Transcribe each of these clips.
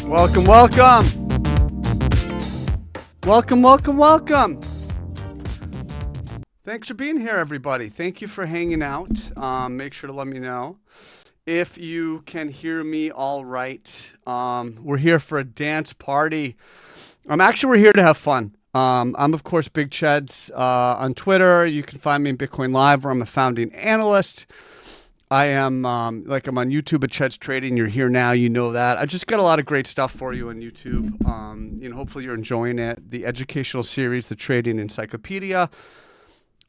Welcome, welcome. Welcome, welcome, welcome. Thanks for being here, everybody. Thank you for hanging out. Make sure to let me know if you can hear me all right. We're here for a dance party. Actually, we're here to have fun. I'm, of course, Big Cheds on Twitter. You can find me in Bitcoin Live, where I'm a founding analyst. I am, I'm on YouTube at Cheds Trading. You're here now, you know that. I just got a lot of great stuff for you on YouTube. Hopefully you're enjoying it. The educational series, the Trading Encyclopedia,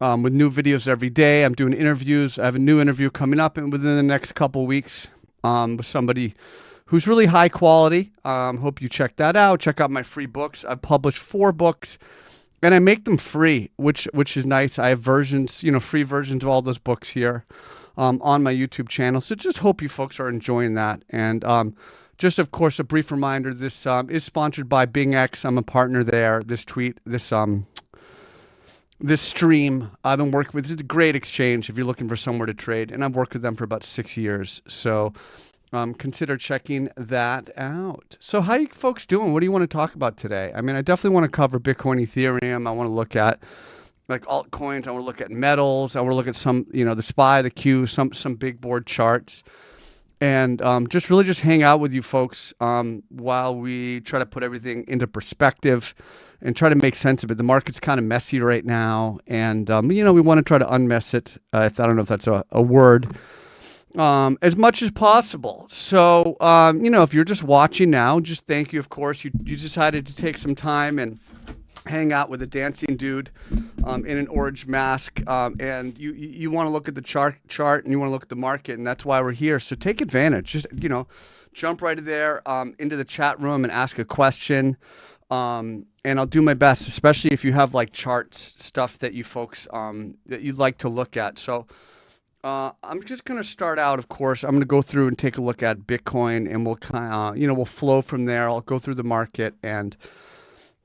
with new videos every day. I'm doing interviews. I have a new interview coming up within the next couple weeks with somebody who's really high quality. Hope you check that out. Check out my free books. I've published 4 books, and I make them free, which is nice. I have versions, free versions of all those books here on my YouTube channel. So just hope you folks are enjoying that. And just, of course, a brief reminder, this is sponsored by BingX. I'm a partner there. This stream I've been working with. This is a great exchange if you're looking for somewhere to trade. And I've worked with them for about 6 years. So consider checking that out. So how you folks doing? What do you want to talk about today? I definitely want to cover Bitcoin, Ethereum. I want to look at like altcoins. I want to look at metals. I want to look at some, the SPY, the Q, some big board charts, and just hang out with you folks while we try to put everything into perspective and try to make sense of it. The market's kind of messy right now, and we want to try to unmess it. I don't know if that's a word. As much as possible. So, if you're just watching now, just thank you. Of course, you decided to take some time and hang out with a dancing dude in an orange mask, and you want to look at the chart and you want to look at the market, and that's why we're here. So take advantage. Just jump right there into the chat room and ask a question, and I'll do my best, especially if you have like charts, stuff that you folks that you'd like to look at. So I'm just going to start out. Of course, I'm going to go through and take a look at Bitcoin, and we'll kind of we'll flow from there. I'll go through the market, and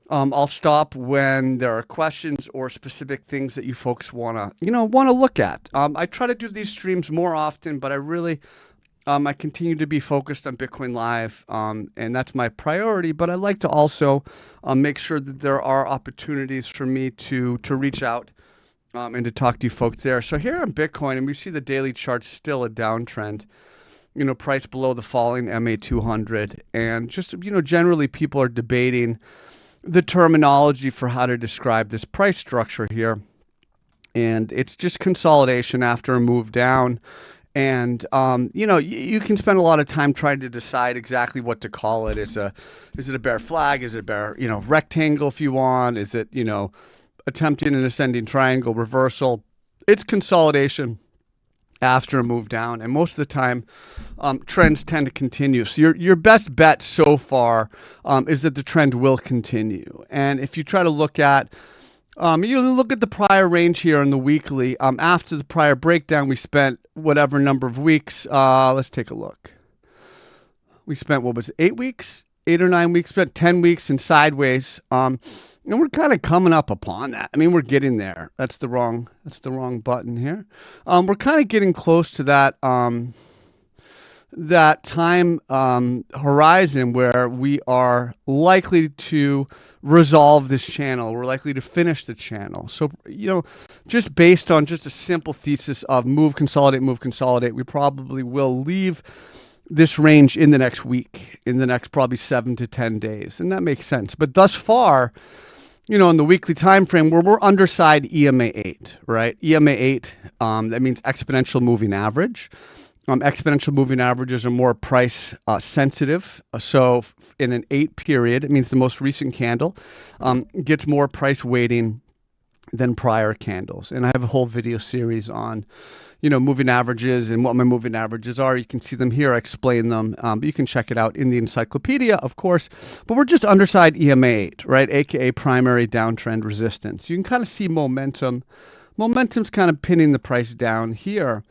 I'll stop when there are questions or specific things that you folks want to look at. I try to do these streams more often, but I really, I continue to be focused on Bitcoin Live, and that's my priority. But I like to also make sure that there are opportunities for me to reach out and to talk to you folks there. So here on Bitcoin, and we see the daily chart's still a downtrend. Price below the falling MA200, and just generally people are debating the terminology for how to describe this price structure here. And it's just consolidation after a move down. And, you can spend a lot of time trying to decide exactly what to call it. Is it a bear flag? Is it a bear, rectangle if you want? Is it, attempting an ascending triangle reversal? It's consolidation after a move down, and most of the time trends tend to continue. So your best bet so far is that the trend will continue. And if you try to look at look at the prior range here on the weekly, after the prior breakdown, we spent whatever number of weeks. Let's take a look. We spent, what was it, 8 weeks, 8 or 9 weeks, spent 10 weeks in sideways. And we're kind of coming up upon that. We're getting there. That's the wrong button here. We're kind of getting close to that that time horizon where we are likely to resolve this channel. We're likely to finish the channel. So, just based on just a simple thesis of move, consolidate, we probably will leave this range in the next week, in the next probably 7 to 10 days. And that makes sense. But thus far, in the weekly time frame, we're underside EMA 8, right? EMA 8, that means exponential moving average. Exponential moving averages are more price sensitive. So in an 8 period, it means the most recent candle gets more price weighting than prior candles. And I have a whole video series on moving averages and what my moving averages are. You can see them here. I explain them. But you can check it out in the encyclopedia, of course. But we're just underside EMA 8, right? AKA primary downtrend resistance. You can kind of see momentum. Momentum's kind of pinning the price down here.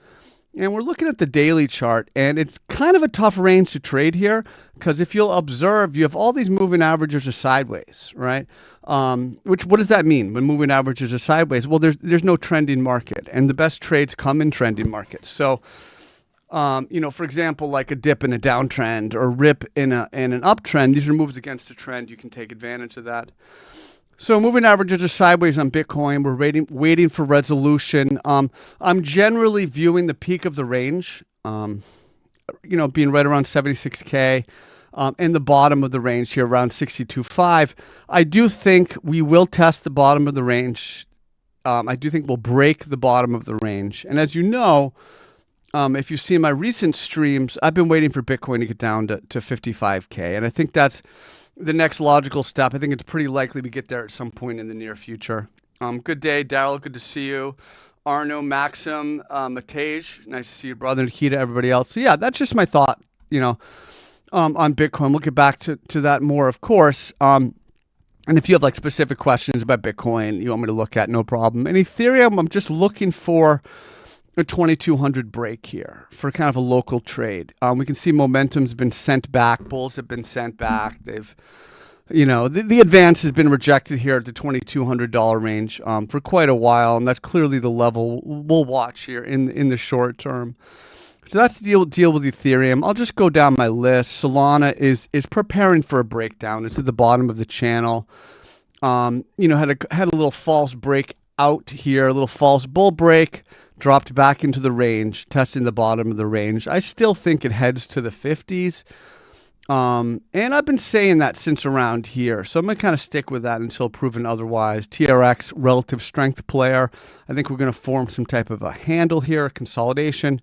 And we're looking at the daily chart, and it's kind of a tough range to trade here because if you'll observe, you have all these moving averages are sideways, right? What does that mean when moving averages are sideways? Well, there's no trending market, and the best trades come in trending markets. So For example, like a dip in a downtrend or rip in an uptrend. These are moves against the trend. You can take advantage of that. So moving averages are sideways on Bitcoin. We're waiting for resolution. I'm generally viewing the peak of the range, being right around 76K, and the bottom of the range here around 62.5. I do think we will test the bottom of the range. I do think we'll break the bottom of the range. And as you know, if you've seen my recent streams, I've been waiting for Bitcoin to get down to 55K. And I think that's the next logical step. I think it's pretty likely we get there at some point in the near future. Good day, Daryl. Good to see you. Arno, Maxim, Matej. Nice to see you, brother. Nikita, everybody else. So yeah, that's just my thought, on Bitcoin. We'll get back to that more, of course. And if you have like specific questions about Bitcoin you want me to look at, no problem. And Ethereum, I'm just looking for a 2200 break here for kind of a local trade. We can see momentum's been sent back. Bulls have been sent back. They've, the advance has been rejected here at the $2,200 range for quite a while, and that's clearly the level we'll watch here in the short term. So that's the deal with Ethereum. I'll just go down my list. Solana is preparing for a breakdown. It's at the bottom of the channel. Had a little false break out here, a little false bull break, dropped back into the range, testing the bottom of the range. I still think it heads to the 50s. And I've been saying that since around here. So I'm going to kind of stick with that until proven otherwise. TRX, relative strength player. I think we're going to form some type of a handle here, a consolidation.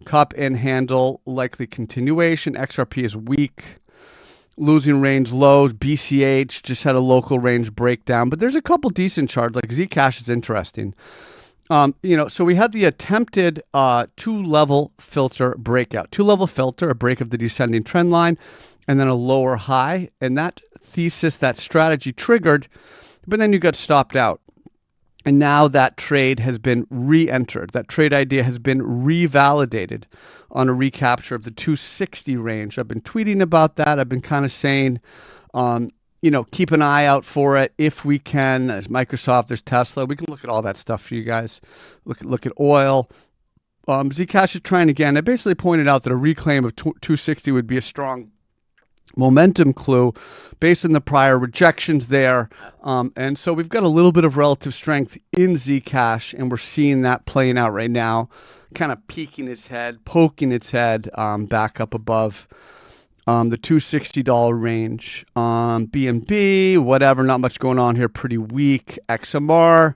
Cup and handle, likely continuation. XRP is weak. Losing range lows. BCH just had a local range breakdown. But there's a couple decent charts. Like Zcash is interesting. So we had the attempted two-level filter breakout. Two-level filter, a break of the descending trend line, and then a lower high. And that thesis, that strategy triggered, but then you got stopped out. And now that trade has been re-entered. That trade idea has been revalidated on a recapture of the 260 range. I've been tweeting about that. I've been kind of saying, keep an eye out for it if we can. There's Microsoft, there's Tesla. We can look at all that stuff for you guys. Look at oil. Zcash is trying again. I basically pointed out that a reclaim of 260 would be a strong momentum clue based on the prior rejections there. And so we've got a little bit of relative strength in Zcash, and we're seeing that playing out right now, kind of peeking its head, poking its head back up above the $260 range. BNB, whatever, not much going on here, pretty weak. XMR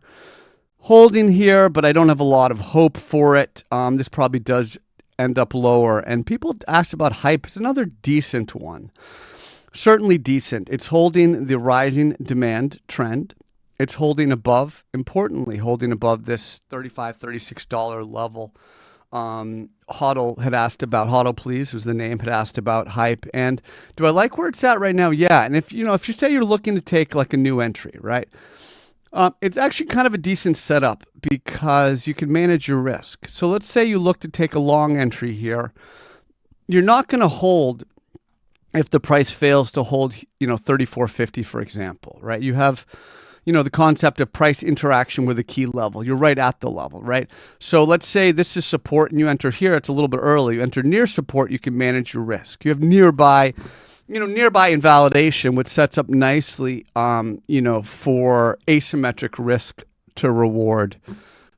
holding here, but I don't have a lot of hope for it. This probably does end up lower. And people asked about hype. It's another decent one. Certainly decent. It's holding the rising demand trend. It's holding above, importantly, holding above this $35, $36 level. Hodl had asked about, Hodl please was the name, had asked about hype. And do I like where it's at right now? Yeah. And if you say you're looking to take like a new entry, right? It's actually kind of a decent setup because you can manage your risk. So let's say you look to take a long entry here. You're not going to hold if the price fails to hold, 34.50, for example, right? You have, the concept of price interaction with a key level. You're right at the level, right? So let's say this is support and you enter here. It's a little bit early. You enter near support, you can manage your risk. You have nearby invalidation, which sets up nicely, for asymmetric risk to reward.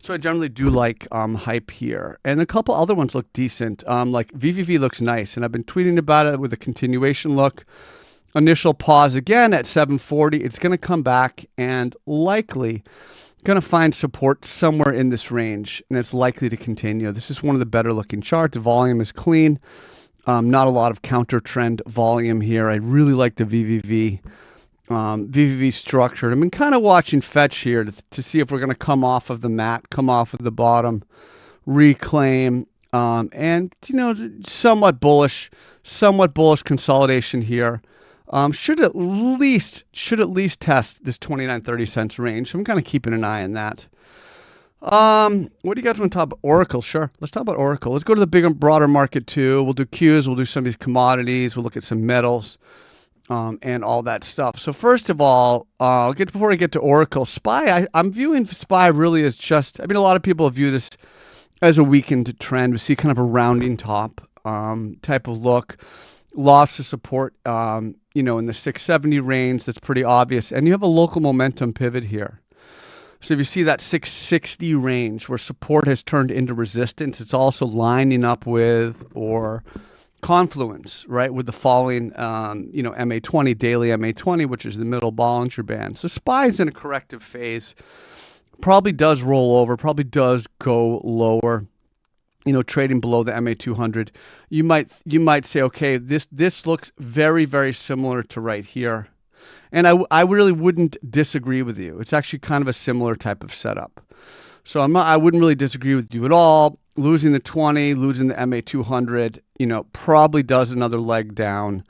So I generally do like hype here. And a couple other ones look decent. Like VVV looks nice, and I've been tweeting about it with a continuation look. Initial pause again at 740. It's going to come back and likely going to find support somewhere in this range, and it's likely to continue. This is one of the better looking charts. The volume is clean. Not a lot of counter trend volume here. I really like the VVV. VVV structured. I've been kind of watching Fetch here to see if we're going to come off of the mat, come off of the bottom, reclaim, and somewhat bullish consolidation here. Should at least test this 29.30 cents range. So I'm kind of keeping an eye on that. What do you guys want to talk about? Oracle, sure. Let's talk about Oracle. Let's go to the bigger, broader market too. We'll do Qs. We'll do some of these commodities. We'll look at some metals, and all that stuff. So first of all, before I get to Oracle, SPY. I'm viewing SPY really as just. A lot of people view this as a weakened trend. We see kind of a rounding top type of look. Loss of support, you know, in the 670 range. That's pretty obvious. And you have a local momentum pivot here. So if you see that 660 range where support has turned into resistance, it's also lining up with or confluence, right, with the falling, you know, MA20, daily MA20, which is the middle Bollinger Band. So SPY is in a corrective phase. Probably does roll over, probably does go lower, you know, trading below the MA200. You might say, okay, this looks very, very similar to right here. And I really wouldn't disagree with you. It's actually kind of a similar type of setup. So I wouldn't really disagree with you at all. Losing the 20, losing the MA200, you know, probably does another leg down.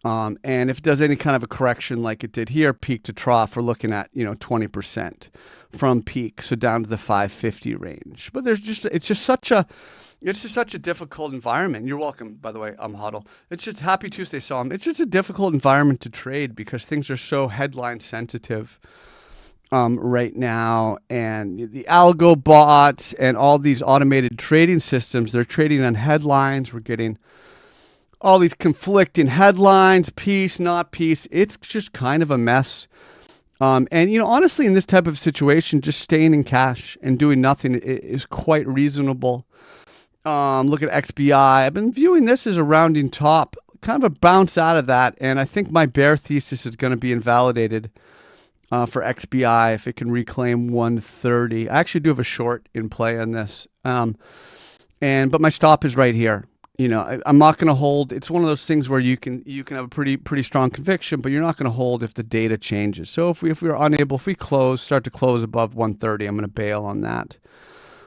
And if it does any kind of a correction like it did here, peak to trough, we're looking at, you know, 20% from peak, so down to the 550 range. But it's just such a difficult environment. You're welcome, by the way. I'm Huddle. It's just happy Tuesday, Psalm. It's just a difficult environment to trade because things are so headline sensitive right now, and the algo bots and all these automated trading systems, they're trading on headlines. We're getting all these conflicting headlines, peace, not peace. It's just kind of a mess. And, you know, honestly, in this type of situation, just staying in cash and doing nothing is quite reasonable. Look at XBI. I've been viewing this as a rounding top, kind of a bounce out of that. And I think my bear thesis is going to be invalidated for XBI if it can reclaim 130. I actually do have a short in play on this. But my stop is right here. You know, I'm not going to hold. It's one of those things where you can have a pretty strong conviction, but you're not going to hold if the data changes. So if we start to close above 130, I'm going to bail on that.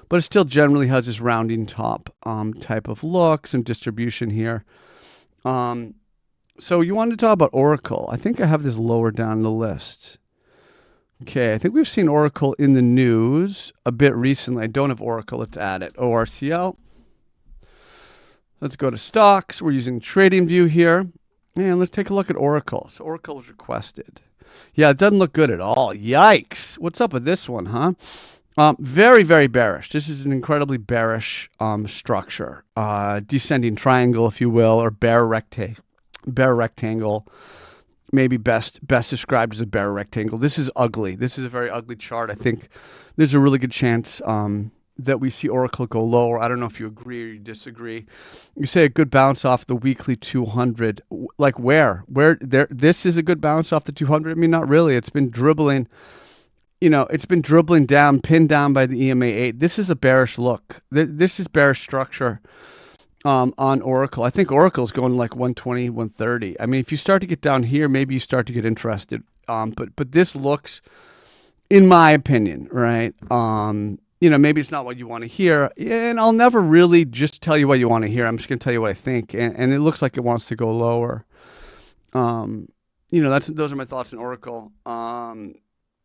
But it still generally has this rounding top type of look, some distribution here. So you wanted to talk about Oracle. I think I have this lower down the list. Okay, I think we've seen Oracle in the news a bit recently. I don't have Oracle. Let's add it. ORCL. Let's go to stocks. We're using TradingView here. And let's take a look at Oracle. So Oracle was requested. Yeah, it doesn't look good at all. Yikes. What's up with this one, huh? Very, very bearish. This is an incredibly bearish structure. Descending triangle, if you will, or bear rectangle. Maybe best described as a bear rectangle. This is ugly. This is a very ugly chart. I think there's a really good chance that we see Oracle go lower. I don't know if you agree or you disagree. You say a good bounce off the weekly 200. Like where? This is a good bounce off the 200? I mean, not really. It's been dribbling. You know, it's been dribbling down, pinned down by the EMA 8. This is a bearish look. This is bearish structure on Oracle. I think Oracle's going like 120, 130. I mean, if you start to get down here, maybe you start to get interested. But this looks, in my opinion, right? You know, maybe it's not what you want to hear. And I'll never really just tell you what you want to hear. I'm just going to tell you what I think. And it looks like it wants to go lower. You know, those are my thoughts on Oracle.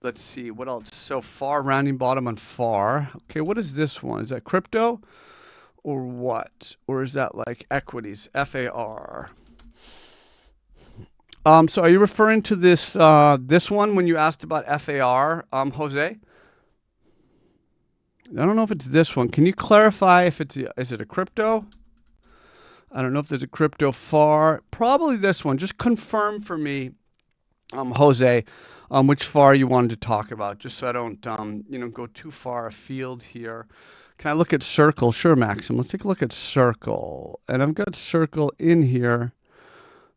Let's see, what else? So FAR, rounding bottom on FAR. Okay, what is this one? Is that crypto or what? Or is that like equities, FAR? So are you referring to this one when you asked about FAR, Jose? I don't know if it's this one. Can you clarify if is it a crypto? I don't know if there's a crypto FAR. Probably this one. Just confirm for me, Jose, which FAR you wanted to talk about, just so I don't, you know, go too far afield here. Can I look at Circle? Sure, Maxim. Let's take a look at Circle. And I've got Circle in here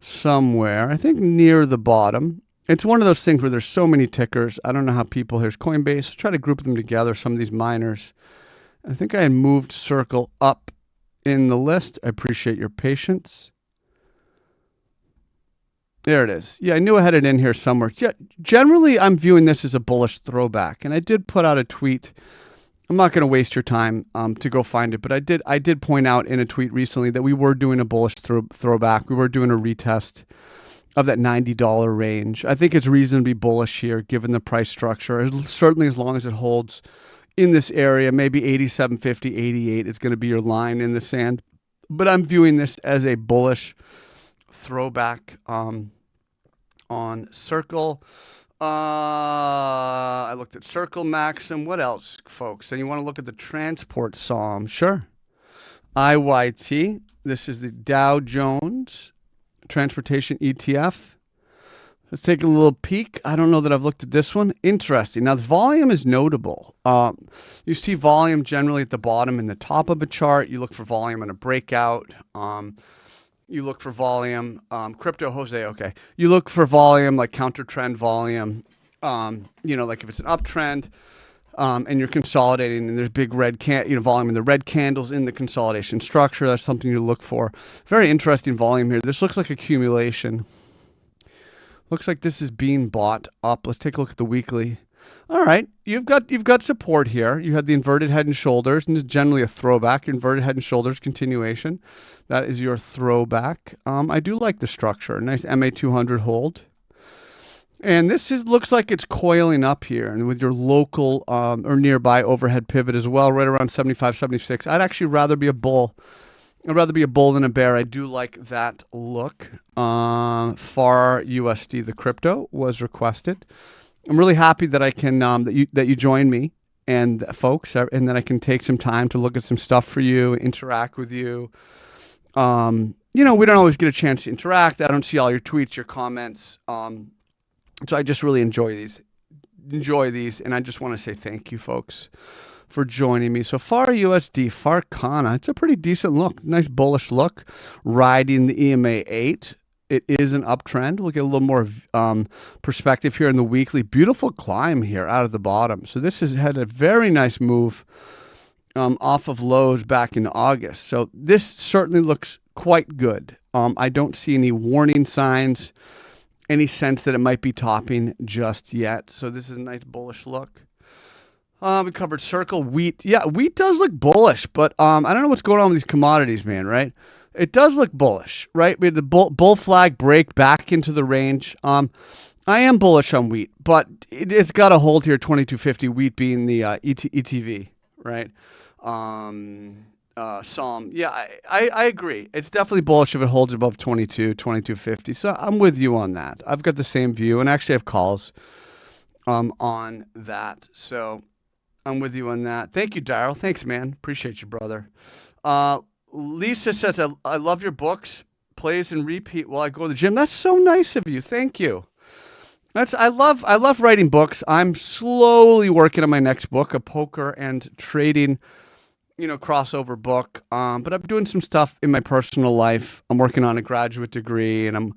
somewhere. I think near the bottom. It's one of those things where there's so many tickers. I don't know how people, here's Coinbase. Let's try to group them together, some of these miners. I think I had moved Circle up in the list. I appreciate your patience. There it is. Yeah, I knew I had it in here somewhere. Yeah, generally, I'm viewing this as a bullish throwback. And I did put out a tweet. I'm not going to waste your time to go find it. But I did point out in a tweet recently that we were doing a bullish throwback. We were doing a retest of that $90 range. I think it's reasonably bullish here, given the price structure. Certainly as long as it holds in this area, maybe 87.50, 88 is going to be your line in the sand. But I'm viewing this as a bullish throwback on Circle. I looked at Circle Maxim. What else, folks? And you want to look at the transport SOM? Sure. IYT. This is the Dow Jones Transportation ETF. Let's take a little peek. I don't know that I've looked at this one. Interesting. Now, the volume is notable. You see volume generally at the bottom and the top of a chart. You look for volume in a breakout. You look for volume. Crypto Jose, okay. You look for volume, like counter trend volume. Like if it's an uptrend and you're consolidating and there's big red volume in the red candles in the consolidation structure. That's something you look for. Very interesting volume here. This looks like accumulation. Looks like this is being bought up. Let's take a look at the weekly. All right, you've got support here. You had the inverted head and shoulders, and it's generally a throwback. Your inverted head and shoulders continuation. That is your throwback. I do like the structure. Nice MA200 hold. And this looks like it's coiling up here, and with your local or nearby overhead pivot as well, right around 75, 76. I'd actually rather be a bull. I'd rather be a bull than a bear. I do like that look. FAR USD, the crypto, was requested. I'm really happy that I can that you join me and folks, and that I can take some time to look at some stuff for you, interact with you. We don't always get a chance to interact. I don't see all your tweets, your comments. So I just really enjoy these, and I just want to say thank you, folks, for joining me. So FAR USD, Farcana, it's a pretty decent look, nice bullish look, riding the EMA 8. It is an uptrend. We'll get a little more perspective here in the weekly. Beautiful climb here out of the bottom. So this has had a very nice move off of lows back in August. So this certainly looks quite good. I don't see any warning signs, any sense that it might be topping just yet. So this is a nice bullish look. We covered Circle, wheat. Yeah, wheat does look bullish, but I don't know what's going on with these commodities, man, right? It does look bullish, right? We had the bull flag break back into the range. I am bullish on wheat, but it's got to hold here, 2250, wheat being the ETV, right? SOM. Yeah, I agree. It's definitely bullish if it holds above 2250. So I'm with you on that. I've got the same view, and actually I have calls on that. So I'm with you on that. Thank you, Daryl. Thanks, man. Appreciate you, brother. Lisa says, I love your books. Plays and repeat while I go to the gym. That's so nice of you. Thank you. I love writing books. I'm slowly working on my next book, a poker and trading crossover book. But I'm doing some stuff in my personal life. I'm working on a graduate degree, and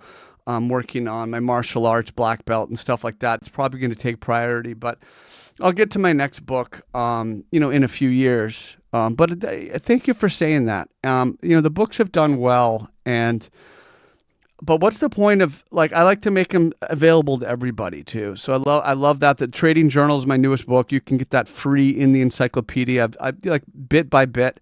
I'm working on my martial arts black belt and stuff like that. It's probably going to take priority, but I'll get to my next book, in a few years. But thank you for saying that. The books have done well, but what's the point of, I like to make them available to everybody too. So I love that. The Trading Journal is my newest book. You can get that free in the encyclopedia. I like bit by bit.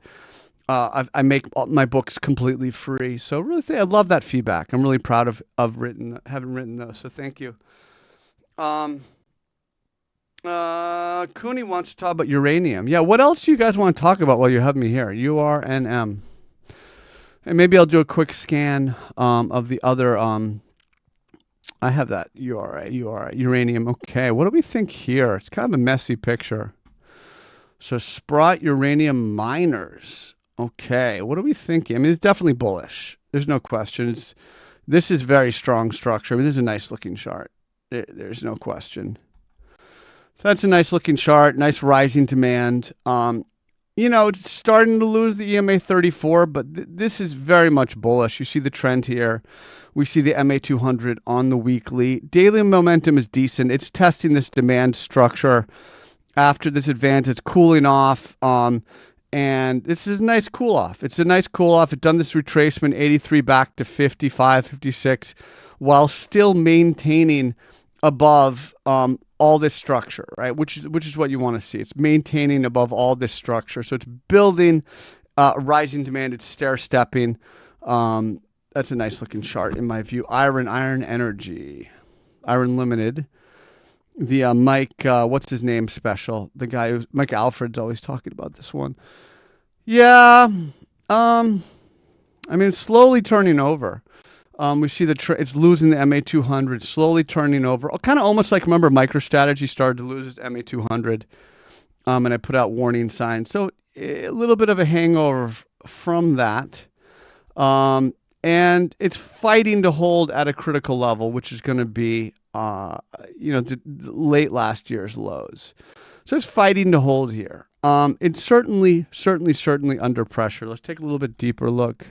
I make my books completely free. So really, I love that feedback. I'm really proud of having written those. So thank you. Cooney wants to talk about uranium. Yeah, what else do you guys want to talk about while you have me here? URNM. And maybe I'll do a quick scan of the other. I have that uranium. Okay, what do we think here? It's kind of a messy picture. So Sprott uranium miners. Okay, what are we thinking? I mean, it's definitely bullish. There's no question. This is very strong structure. I mean, this is a nice looking chart. There's no question. So that's a nice looking chart, nice rising demand. It's starting to lose the EMA 34, but this is very much bullish. You see the trend here. We see the MA200 on the weekly. Daily momentum is decent. It's testing this demand structure after this advance. It's cooling off, and this is a nice cool off. It's a nice cool off. It's done this retracement, 83 back to 55, 56, while still maintaining above all this structure, right? Which is what you want to see. It's maintaining above all this structure. So it's building rising demand. It's stair-stepping. That's a nice looking chart in my view. Iron Energy, Iron Limited. The Mike, what's his name special? The guy Mike Alfred's always talking about this one. Yeah. It's slowly turning over. We see it's losing the MA200, slowly turning over. Kind of almost like, remember, MicroStrategy started to lose its MA200, and I put out warning signs. So a little bit of a hangover from that. And it's fighting to hold at a critical level, which is going to be, the late last year's lows. So it's fighting to hold here. It's certainly under pressure. Let's take a little bit deeper look.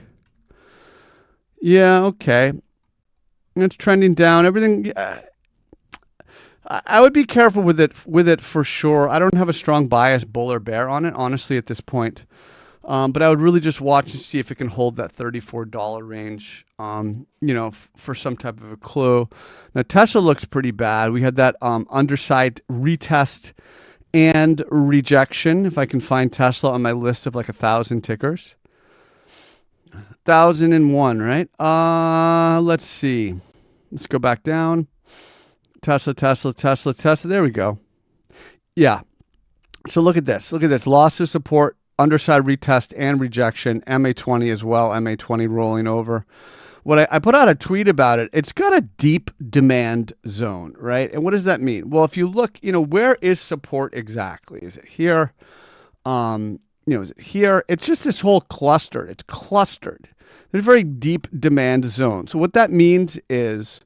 Yeah, okay. It's trending down. Everything. I would be careful with it for sure. I don't have a strong bias, bull or bear, on it, honestly, at this point. But I would really just watch and see if it can hold that $34 range, for some type of a clue. Now, Tesla looks pretty bad. We had that underside retest and rejection. If I can find Tesla on my list of like 1,000 tickers. 1,001, right? Let's see. Let's go back down. Tesla. There we go. Yeah. So look at this. Loss of support, underside retest and rejection, MA20 as well, MA20 rolling over. I put out a tweet about it. It's got a deep demand zone, right? And what does that mean? Well, if you look, where is support exactly? Is it here? Is it here? It's just this whole cluster. It's clustered. There's a very deep demand zone. So what that means is,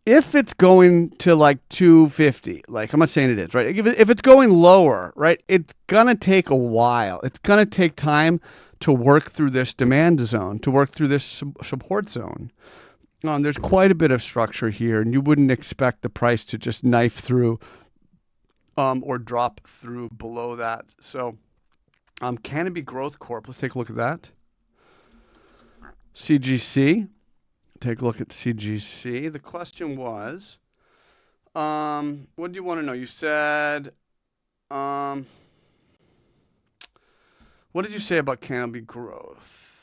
if it's going to like 250, like I'm not saying it is, right? If it's going lower, right, it's going to take a while. It's going to take time to work through this demand zone, to work through this support zone. There's quite a bit of structure here, and you wouldn't expect the price to just knife through or drop through below that. So Canopy Growth Corp, let's take a look at that. CGC. Take a look at CGC. The question was, what do you want to know? You said, what did you say about Canopy Growth?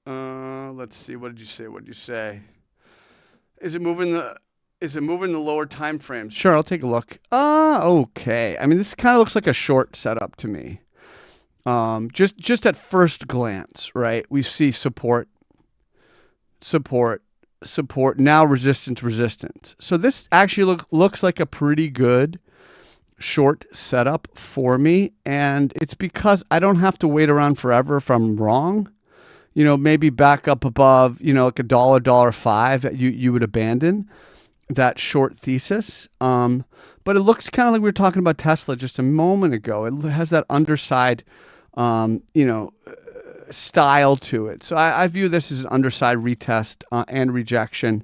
Let's see. What did you say? Is it moving the lower time frames? Sure, I'll take a look. Okay. I mean, this kind of looks like a short setup to me. Just at first glance, right? We see support, now resistance. So this actually looks like a pretty good short setup for me, and it's because I don't have to wait around forever if I'm wrong. Maybe back up above, like $1.05, you would abandon that short thesis. But it looks kind of like we were talking about Tesla just a moment ago. It has that underside, style to it. So I view this as an underside retest and rejection.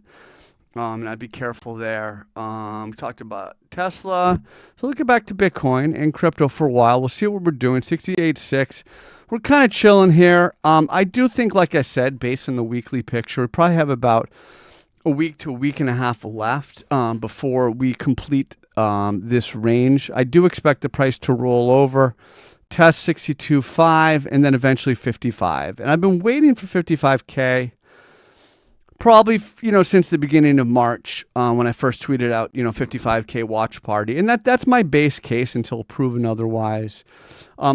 And I'd be careful there. We talked about Tesla. So looking back to Bitcoin and crypto for a while. We'll see what we're doing. 68.6. We're kind of chilling here. I do think, like I said, based on the weekly picture, we probably have about a week to a week and a half left before we complete this range. I do expect the price to roll over, test 62.5, and then eventually 55. And I've been waiting for 55K probably, since the beginning of March when I first tweeted out, 55K watch party. And that's my base case until proven otherwise.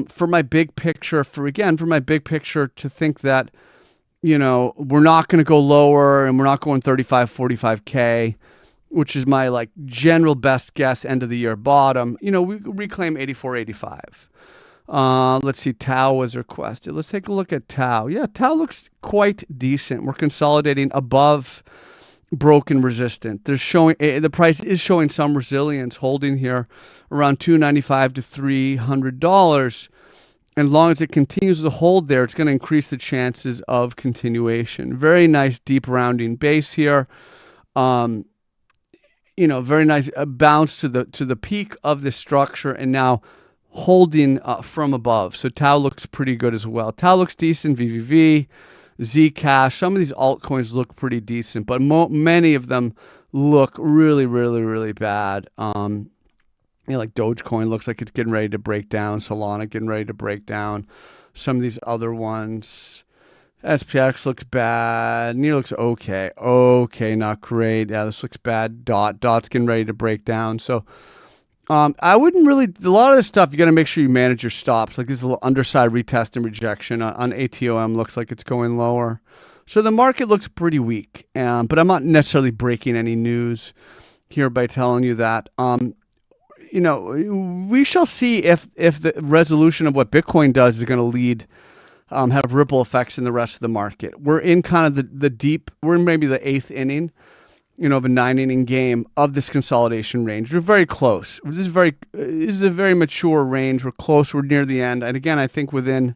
For my big picture, to think that, we're not going to go lower and we're not going 35, 45K, which is my general best guess end of the year bottom. We reclaim 84, 85. Let's see, Tau was requested. Let's take a look at Tau. Yeah, Tau looks quite decent. We're consolidating above broken resistance. The price is showing some resilience, holding here around $295 to $300. And as long as it continues to hold there, it's going to increase the chances of continuation. Very nice deep rounding base here. Very nice bounce to the peak of this structure, and now holding from above. So Tau looks pretty good as well. Tau looks decent. VVV, Zcash, some of these altcoins look pretty decent, but many of them look really, really, really bad. Like Dogecoin looks like it's getting ready to break down. Solana getting ready to break down. Some of these other ones. SPX looks bad. NEAR looks okay. Okay, not great. Yeah, this looks bad. Dot's getting ready to break down. So I wouldn't really, a lot of this stuff, you got to make sure you manage your stops. Like this little underside retest and rejection on ATOM looks like it's going lower. So the market looks pretty weak, but I'm not necessarily breaking any news here by telling you that. We shall see if the resolution of what Bitcoin does is going to lead, have ripple effects in the rest of the market. We're in kind of the deep, we're in maybe the 8th inning, of a 9-inning game of this consolidation range. We're very close. This is a very mature range. We're close. We're near the end. And again, I think within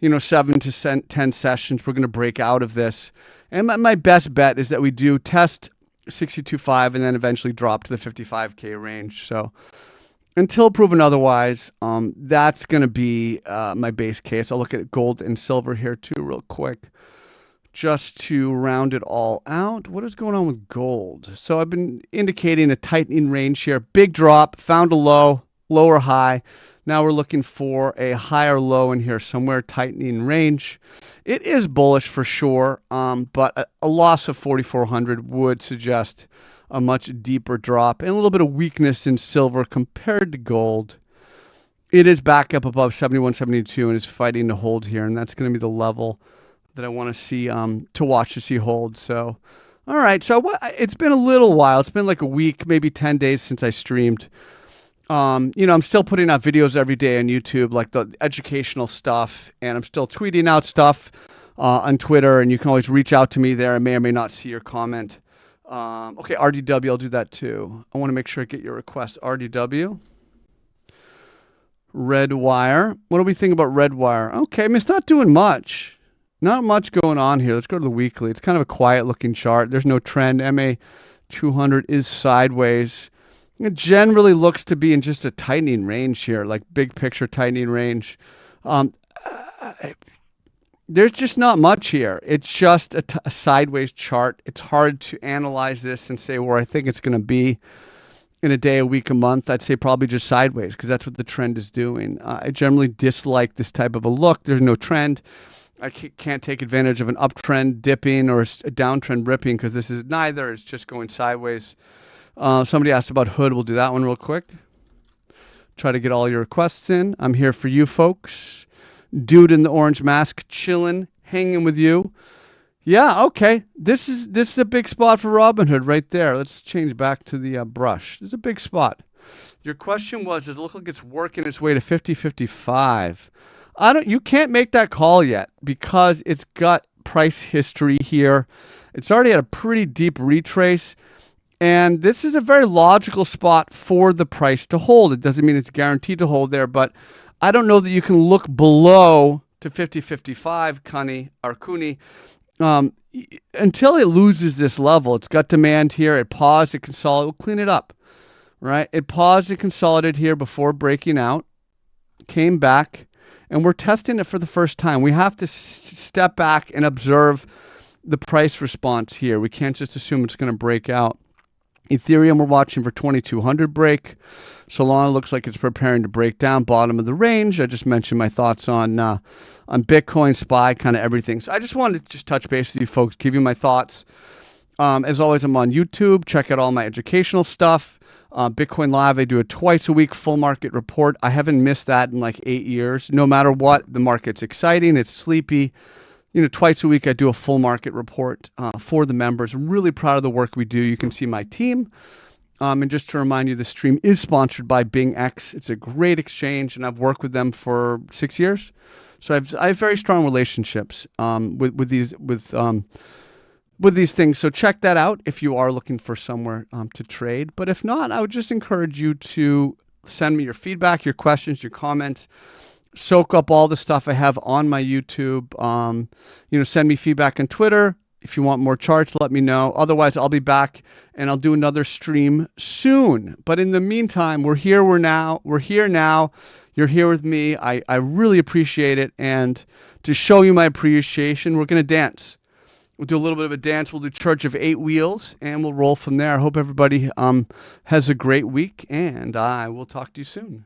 7 to 10 sessions, we're going to break out of this. And my best bet is that we do test 62.5 and then eventually drop to the 55K range. So until proven otherwise, that's going to be my base case. I'll look at gold and silver here too real quick, just to round it all out. What is going on with gold? So I've been indicating a tightening range here. Big drop, found a low, lower high. Now we're looking for a higher low in here, somewhere tightening range. It is bullish for sure, but a loss of 4,400 would suggest a much deeper drop and a little bit of weakness in silver compared to gold. It is back up above 71.72 and is fighting to hold here, and that's going to be the level that I want to see, to watch to see hold. So, all right. So it's been a little while. It's been like a week, maybe 10 days since I streamed. I'm still putting out videos every day on YouTube, like the educational stuff, and I'm still tweeting out stuff on Twitter, and you can always reach out to me there. I may or may not see your comment. Okay, RDW, I'll do that too. I want to make sure I get your request. RDW. Redwire. What do we think about Redwire? Okay, I mean, it's not doing much. Not much going on here. Let's go to the weekly. It's kind of a quiet looking chart. There's no trend. MA 200 is sideways. It generally looks to be in just a tightening range here, like big picture tightening range. There's just not much here. It's just a sideways chart. It's hard to analyze this and say where I think it's going to be in a day, a week, a month. I'd say probably just sideways because that's what the trend is doing. I generally dislike this type of a look. There's no trend. I can't take advantage of an uptrend dipping or a downtrend ripping because this is neither. It's just going sideways. Somebody asked about Hood. We'll do that one real quick. Try to get all your requests in. I'm here for you folks. Dude in the orange mask, chilling, hanging with you. Yeah, okay. This is a big spot for Robinhood right there. Let's change back to the brush. This is a big spot. Your question was, does it look like it's working its way to 50.55? You can't make that call yet because it's got price history here. It's already at a pretty deep retrace. And this is a very logical spot for the price to hold. It doesn't mean it's guaranteed to hold there, but I don't know that you can look below to 50.55, Kuni, until it loses this level. It's got demand here. It paused, it consolidated. We'll clean it up, right? It paused, it consolidated here before breaking out, came back, and we're testing it for the first time. We have to step back and observe the price response here. We can't just assume it's going to break out. Ethereum, we're watching for 2200 break. Solana looks like it's preparing to break down bottom of the range. I just mentioned my thoughts on Bitcoin, SPY, kind of everything. So I just wanted to just touch base with you folks, give you my thoughts. As always, I'm on YouTube. Check out all my educational stuff. Bitcoin Live, I do a twice a week full market report. I haven't missed that in like 8 years. No matter what, the market's exciting, it's sleepy. Twice a week I do a full market report for the members. I'm really proud of the work we do. You can see my team. And just to remind you, the stream is sponsored by BingX. It's a great exchange, and I've worked with them for 6 years. So I have very strong relationships with these things. So check that out if you are looking for somewhere to trade. But if not, I would just encourage you to send me your feedback, your questions, your comments. Soak up all the stuff I have on my YouTube. Send me feedback on Twitter. If you want more charts, let me know. Otherwise, I'll be back and I'll do another stream soon. But in the meantime, we're here now. You're here with me. I really appreciate it. And to show you my appreciation, we're going to dance. We'll do a little bit of a dance. We'll do Church of 8 Wheels, and we'll roll from there. I hope everybody has a great week, and I will talk to you soon.